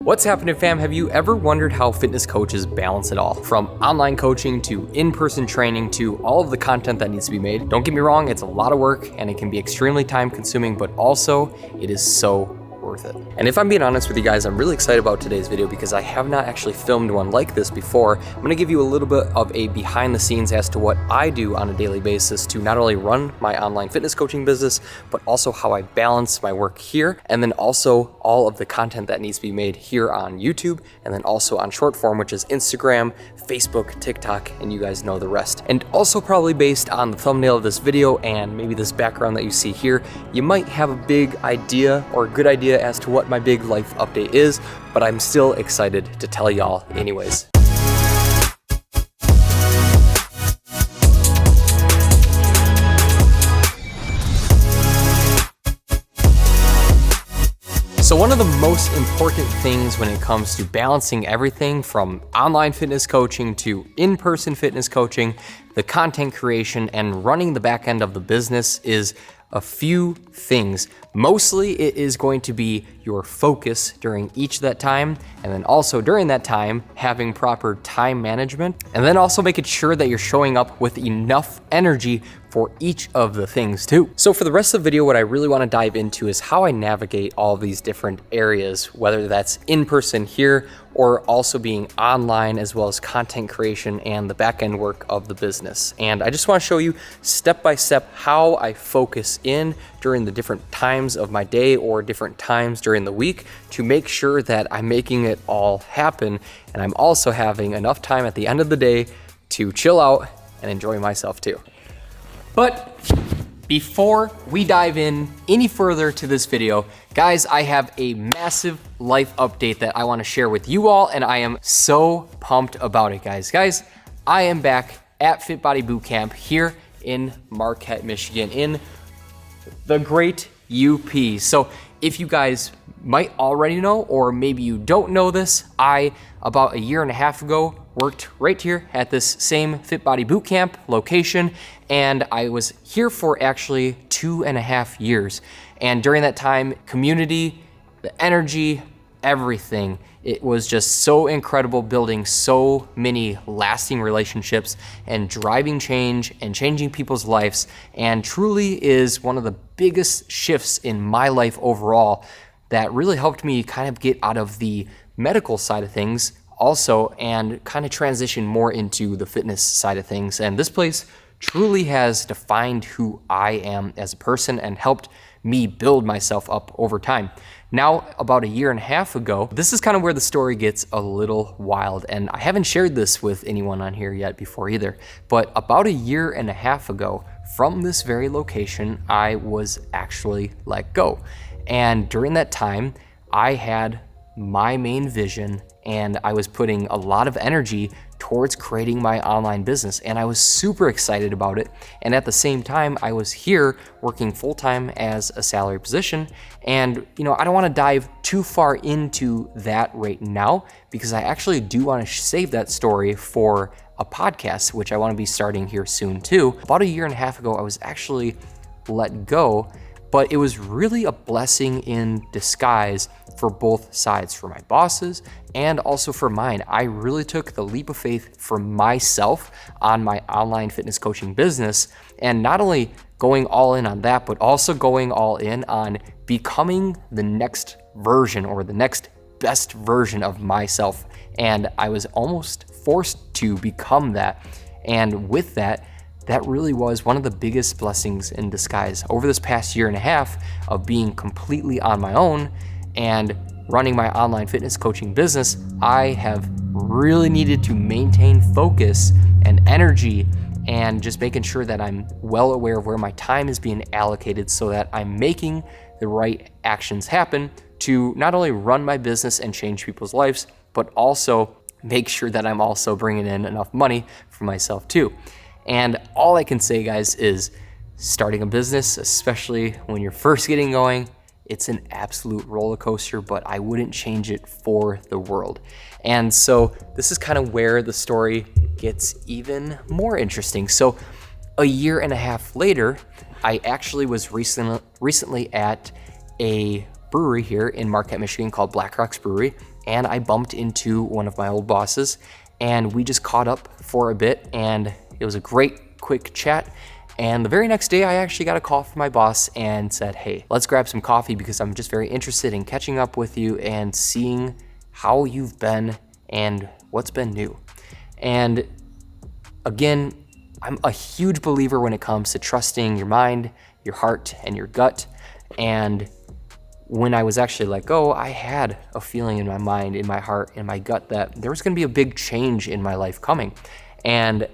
What's happening, fam? Have you ever wondered how fitness coaches balance it all? From online coaching to in-person training to all of the content that needs to be made. Don't get me wrong, it's a lot of work and it can be extremely time consuming, but also it is so worth it. And if I'm being honest with you guys, I'm really excited about today's video because I have not actually filmed one like this before. I'm gonna give you a little bit of a behind the scenes as to what I do on a daily basis to not only run my online fitness coaching business, but also how I balance my work here, and then also all of the content that needs to be made here on YouTube, and then also on short form, which is Instagram, Facebook, TikTok, and you guys know the rest. And also probably based on the thumbnail of this video and maybe this background that you see here, you might have a big idea or a good idea as to what my big life update is, but I'm still excited to tell y'all anyways. So one of the most important things when it comes to balancing everything from online fitness coaching to in-person fitness coaching, the content creation, and running the back end of the business is a few things. Mostly it is going to be your focus during each of that time, and then also during that time having proper time management, and then also making sure that you're showing up with enough energy for each of the things too. So for the rest of the video, what I really want to dive into is how I navigate all of these different areas, whether that's in person here or also being online, as well as content creation and the back end work of the business. And I just want to show you step by step how I focus in during the different times of my day or different times during the week to make sure that I'm making it all happen. And I'm also having enough time at the end of the day to chill out and enjoy myself too. But before we dive in any further to this video, guys, I have a massive life update that I want to share with you all, and I am so pumped about it, guys. Guys, I am back at Fit Body Bootcamp here in Marquette, Michigan, in the great UP. So if you guys might already know, or maybe you don't know this, I, about a year and a half ago, worked right here at this same Fit Body Bootcamp location, and I was here for actually 2.5 years. And during that time, community, the energy, everything, it was just so incredible, building so many lasting relationships and driving change and changing people's lives, and truly is one of the biggest shifts in my life overall that really helped me kind of get out of the medical side of things also and kind of transition more into the fitness side of things. And this place truly has defined who I am as a person and helped me build myself up over time. Now, about a year and a half ago, this is kind of where the story gets a little wild, and I haven't shared this with anyone on here yet before either, but about a year and a half ago, from this very location, I was actually let go. And during that time, I had my main vision and I was putting a lot of energy towards creating my online business, and I was super excited about it. And at the same time, I was here working full-time as a salary position. And I don't want to dive too far into that right now because I actually do want to save that story for a podcast, which I want to be starting here soon too. About a year and a half ago, I was actually let go, but it was really a blessing in disguise for both sides, for my bosses and also for mine. I really took the leap of faith for myself on my online fitness coaching business, and not only going all in on that, but also going all in on becoming the next version or the next best version of myself. And I was almost forced to become that. And with that, that really was one of the biggest blessings in disguise. Over this past year and a half of being completely on my own and running my online fitness coaching business, I have really needed to maintain focus and energy and just making sure that I'm well aware of where my time is being allocated so that I'm making the right actions happen to not only run my business and change people's lives, but also make sure that I'm also bringing in enough money for myself too. And all I can say, guys, is starting a business, especially when you're first getting going, it's an absolute roller coaster, but I wouldn't change it for the world. And so this is kind of where the story gets even more interesting. So a year and a half later, I actually was recently at a brewery here in Marquette, Michigan called Black Rocks Brewery. and I bumped into one of my old bosses, and we just caught up for a bit, and it was a great quick chat. And the very next day, I actually got a call from my boss and said, hey, let's grab some coffee because I'm just very interested in catching up with you and seeing how you've been and what's been new. And again, I'm a huge believer when it comes to trusting your mind, your heart, and your gut. And when I was actually let go, I had a feeling in my mind, in my heart, in my gut that there was gonna be a big change in my life coming. And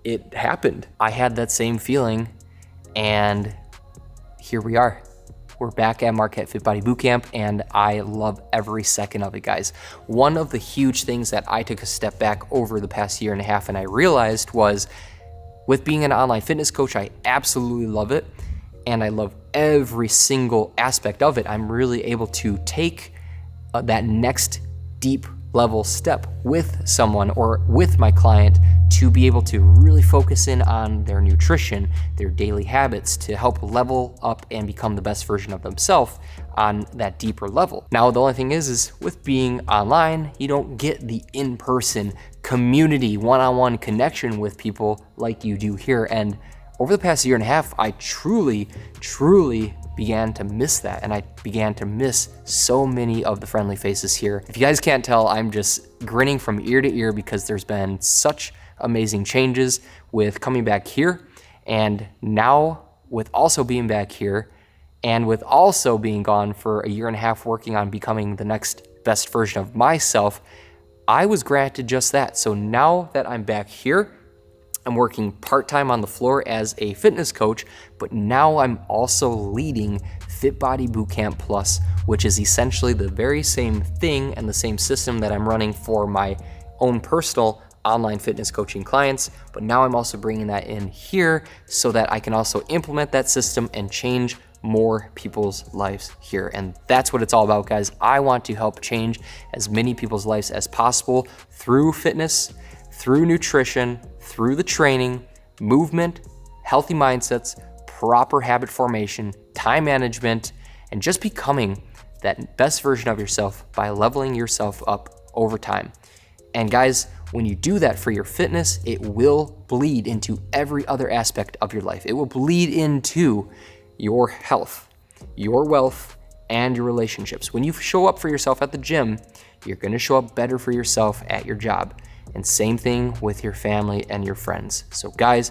it happened. I had that same feeling, and here we are. We're back at Marquette Fit Body Bootcamp, and I love every second of it, guys. One of the huge things that I took a step back over the past year and a half and I realized was, with being an online fitness coach, I absolutely love it, and I love every single aspect of it. I'm really able to take that next deep level step with someone or with my client to be able to really focus in on their nutrition, their daily habits, to help level up and become the best version of themselves on that deeper level. Now, the only thing is with being online, you don't get the in-person community, one-on-one connection with people like you do here. And over the past year and a half, I truly began to miss that, and I began to miss so many of the friendly faces here. If you guys can't tell, I'm just grinning from ear to ear because there's been such amazing changes with coming back here, and now with also being back here, and with also being gone for a year and a half working on becoming the next best version of myself, I was granted just that. So now that I'm back here, I'm working part-time on the floor as a fitness coach, but now I'm also leading Fit Body Bootcamp Plus, which is essentially the very same thing and the same system that I'm running for my own personal online fitness coaching clients. But now I'm also bringing that in here so that I can also implement that system and change more people's lives here. And that's what it's all about, guys. I want to help change as many people's lives as possible through fitness, through nutrition, through the training, movement, healthy mindsets, proper habit formation, time management, and just becoming that best version of yourself by leveling yourself up over time. And guys, when you do that for your fitness, it will bleed into every other aspect of your life. It will bleed into your health, your wealth, and your relationships. When you show up for yourself at the gym, you're gonna show up better for yourself at your job. And same thing with your family and your friends. So guys,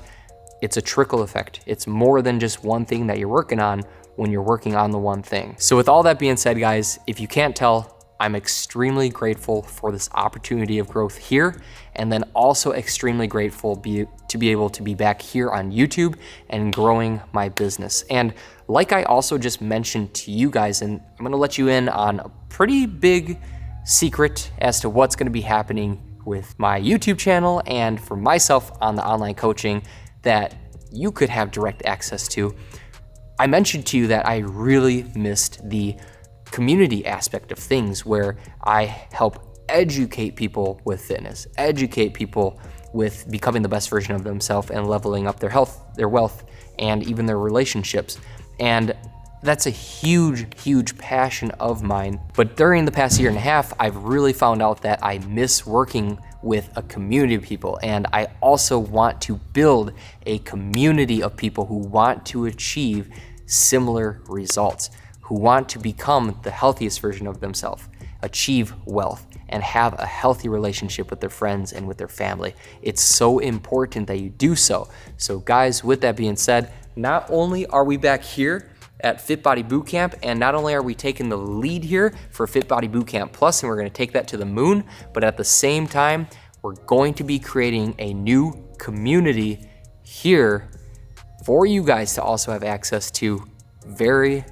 it's a trickle effect. It's more than just one thing that you're working on when you're working on the one thing. So with all that being said, guys, if you can't tell, I'm extremely grateful for this opportunity of growth here, and then also extremely grateful to be able to be back here on YouTube and growing my business. And like I also just mentioned to you guys, and I'm gonna let you in on a pretty big secret as to what's gonna be happening with my YouTube channel and for myself on the online coaching that you could have direct access to. I mentioned to you that I really missed the community aspect of things where I help educate people with fitness, educate people with becoming the best version of themselves and leveling up their health, their wealth, and even their relationships. And that's a huge passion of mine. But during the past year and a half, I've really found out that I miss working with a community of people. And I also want to build a community of people who want to achieve similar results, who want to become the healthiest version of themselves, achieve wealth, and have a healthy relationship with their friends and with their family. It's so important that you do so. So guys, with that being said, not only are we back here at Fit Body Bootcamp, and not only are we taking the lead here for Fit Body Bootcamp Plus, and we're gonna take that to the moon, but at the same time, we're going to be creating a new community here for you guys to also have access to very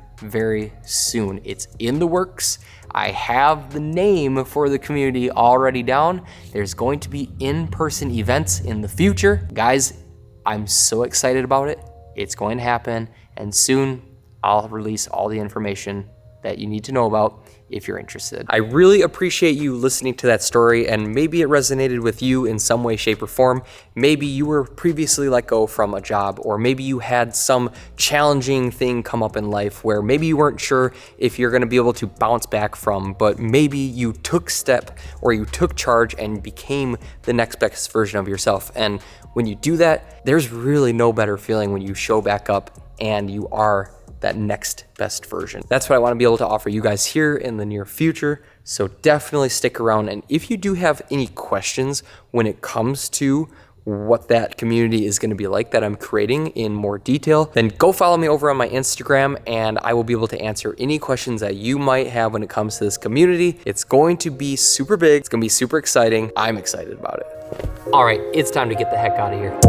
soon. It's in the works. I have the name for the community already down. There's going to be in-person events in the future. Guys, I'm so excited about it. It's going to happen, and soon I'll release all the information that you need to know about if you're interested. I really appreciate you listening to that story, and maybe it resonated with you in some way, shape, or form. Maybe you were previously let go from a job, or maybe you had some challenging thing come up in life where maybe you weren't sure if you're gonna be able to bounce back from, but maybe you took step or you took charge and became the next best version of yourself. And when you do that, there's really no better feeling when you show back up and you are that next best version. That's what I want to be able to offer you guys here in the near future. So definitely stick around. And if you do have any questions when it comes to what that community is going to be like that I'm creating in more detail, then go follow me over on my Instagram and I will be able to answer any questions that you might have when it comes to this community. It's going to be super big. It's going to be super exciting. I'm excited about it. All right, it's time to get the heck out of here.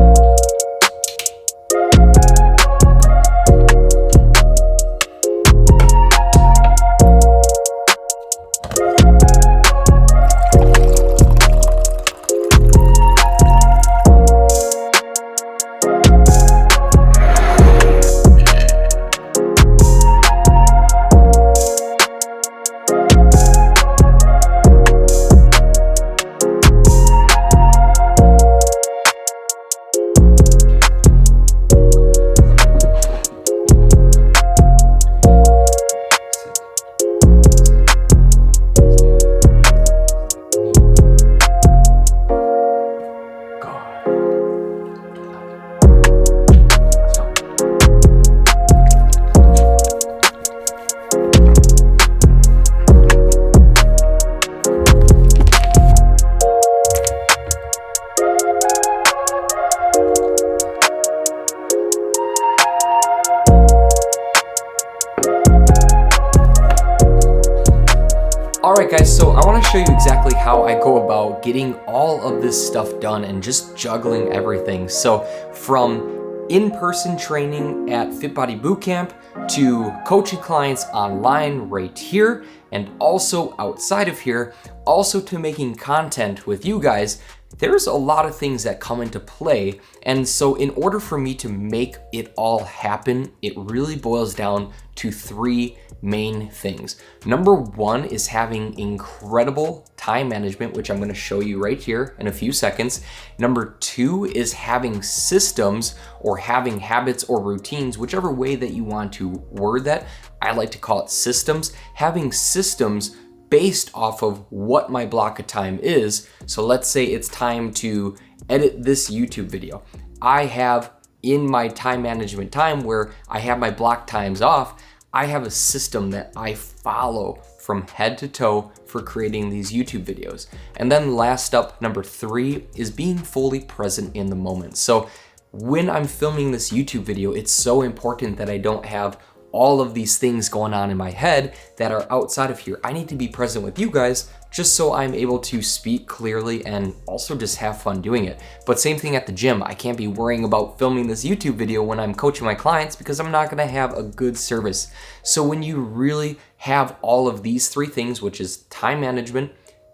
Alright guys, so I want to show you exactly how I go about getting all of this stuff done and just juggling everything. So from in-person training at Fit Body Bootcamp to coaching clients online right here and also outside of here, also to making content with you guys, there's a lot of things that come into play. And so in order for me to make it all happen, it really boils down to three main things. Number one is having incredible time management, which I'm going to show you right here in a few seconds. Number two is having systems or having habits or routines, whichever way that you want to word that. I like to call it systems. Having systems based off of what my block of time is. So let's say it's time to edit this YouTube video. I have in my time management time where I have my block times off, I have a system that I follow from head to toe for creating these YouTube videos. And then last up, number three, is being fully present in the moment. So when I'm filming this YouTube video, it's so important that I don't have all of these things going on in my head that are outside of here. I need to be present with you guys just so I'm able to speak clearly and also just have fun doing it. But same thing at the gym. I can't be worrying about filming this YouTube video when I'm coaching my clients because I'm not gonna have a good service. So when you really have all of these three things, which is time management,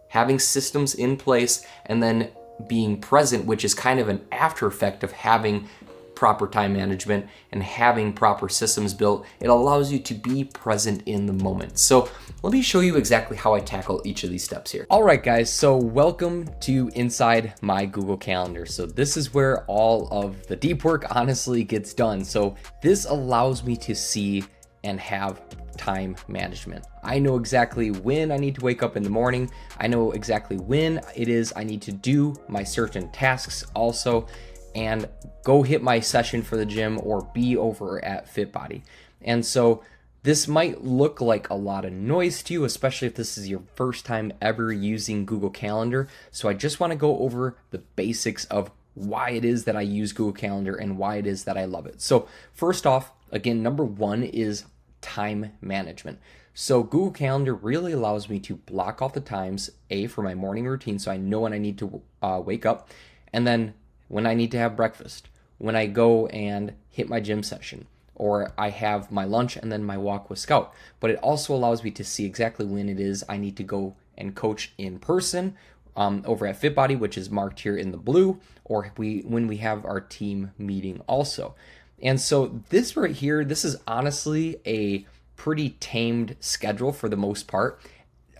having systems in place, and then being present, which is kind of an after effect of having proper time management and having proper systems built, it allows you to be present in the moment. So let me show you exactly how I tackle each of these steps here. All right, guys, so welcome to inside my Google Calendar. So this is where all of the deep work honestly gets done. So this allows me to see and have time management. I know exactly when I need to wake up in the morning. I know exactly when it is I need to do my certain tasks also, and go hit my session for the gym or be over at Fit Body. And so this might look like a lot of noise to you, especially if this is your first time ever using Google Calendar. So I just want to go over the basics of why it is that I use Google Calendar and why it is that I love it. So first off, again, number one is time management. So Google Calendar really allows me to block off the times, for my morning routine, so I know when I need to wake up, and then when I need to have breakfast, when I go and hit my gym session, or I have my lunch and then my walk with Scout. But it also allows me to see exactly when it is I need to go and coach in person over at Fit Body, which is marked here in the blue, or when we have our team meeting also. And so this right here, this is honestly a pretty tamed schedule for the most part.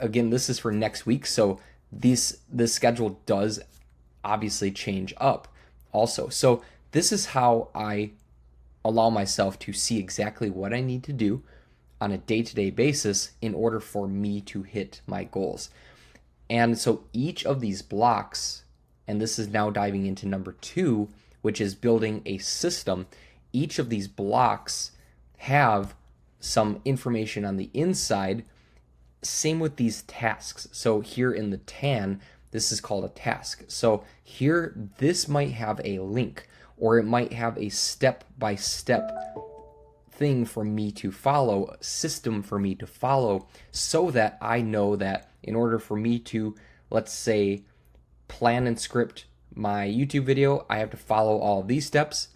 again, this is for next week, so this schedule does obviously change up also. So this is how I allow myself to see exactly what I need to do on a day-to-day basis in order for me to hit my goals. And so each of these blocks, and this is now diving into number 2, which is building a system. Each of these blocks have some information on the inside. Same with these tasks. So here in the tan, this is called a task. So here, this might have a link, or it might have a step-by-step thing for me to follow, a system for me to follow, so that I know that in order for me to, let's say, plan and script my YouTube video, I have to follow all of these steps,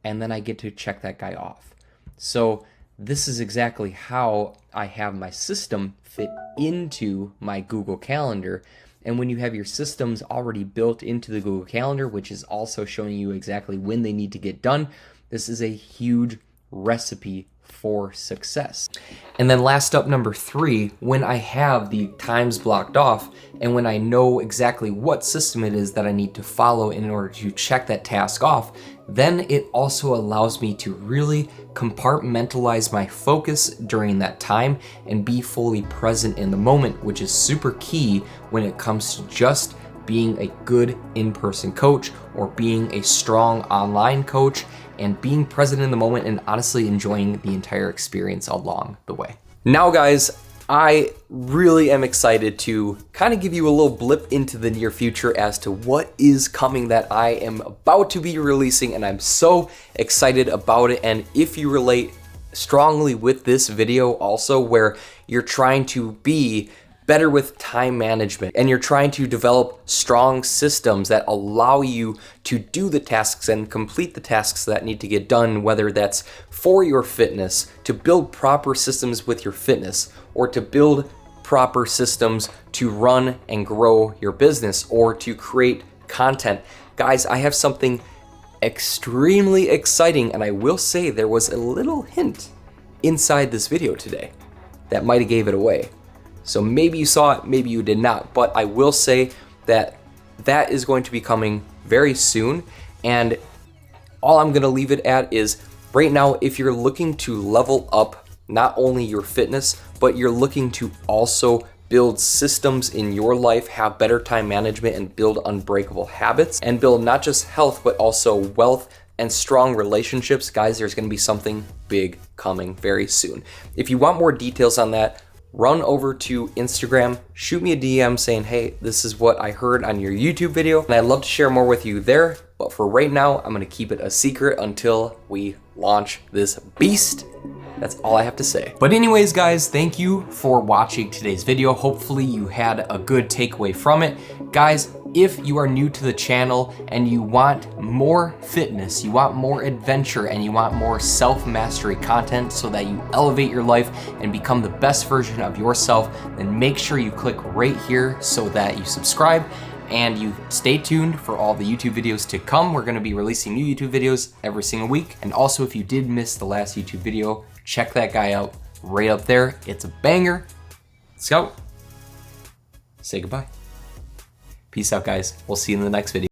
and then I get to check that guy off. So this is exactly how I have my system fit into my Google Calendar. And when you have your systems already built into the Google Calendar, which is also showing you exactly when they need to get done, this is a huge recipe for success. And then last up, number 3, when I have the times blocked off and when I know exactly what system it is that I need to follow in order to check that task off, then it also allows me to really compartmentalize my focus during that time and be fully present in the moment, which is super key when it comes to just being a good in-person coach or being a strong online coach and being present in the moment and honestly enjoying the entire experience along the way. Now guys, I really am excited to kind of give you a little blip into the near future as to what is coming that I am about to be releasing, and I'm so excited about it. And if you relate strongly with this video also, where you're trying to be better with time management and you're trying to develop strong systems that allow you to do the tasks and complete the tasks that need to get done, whether that's for your fitness, to build proper systems with your fitness, or to build proper systems to run and grow your business, or to create content. Guys, I have something extremely exciting, and I will say there was a little hint inside this video today that might have gave it away. So maybe you saw it, maybe you did not, but I will say that that is going to be coming very soon. And all I'm gonna leave it at is right now, if you're looking to level up not only your fitness, but you're looking to also build systems in your life, have better time management, and build unbreakable habits, and build not just health, but also wealth and strong relationships, guys, there's gonna be something big coming very soon. If you want more details on that, run over to Instagram, shoot me a DM saying, hey, this is what I heard on your YouTube video, and I'd love to share more with you there. But for right now, I'm gonna keep it a secret until we launch this beast. That's all I have to say. But anyways, guys, thank you for watching today's video. Hopefully you had a good takeaway from it. Guys, if you are new to the channel and you want more fitness, you want more adventure, and you want more self-mastery content so that you elevate your life and become the best version of yourself, then make sure you click right here so that you subscribe and you stay tuned for all the YouTube videos to come. We're gonna be releasing new YouTube videos every single week. And also, if you did miss the last YouTube video, check that guy out right up there. It's a banger. Let's go. Say goodbye. Peace out, guys. We'll see you in the next video.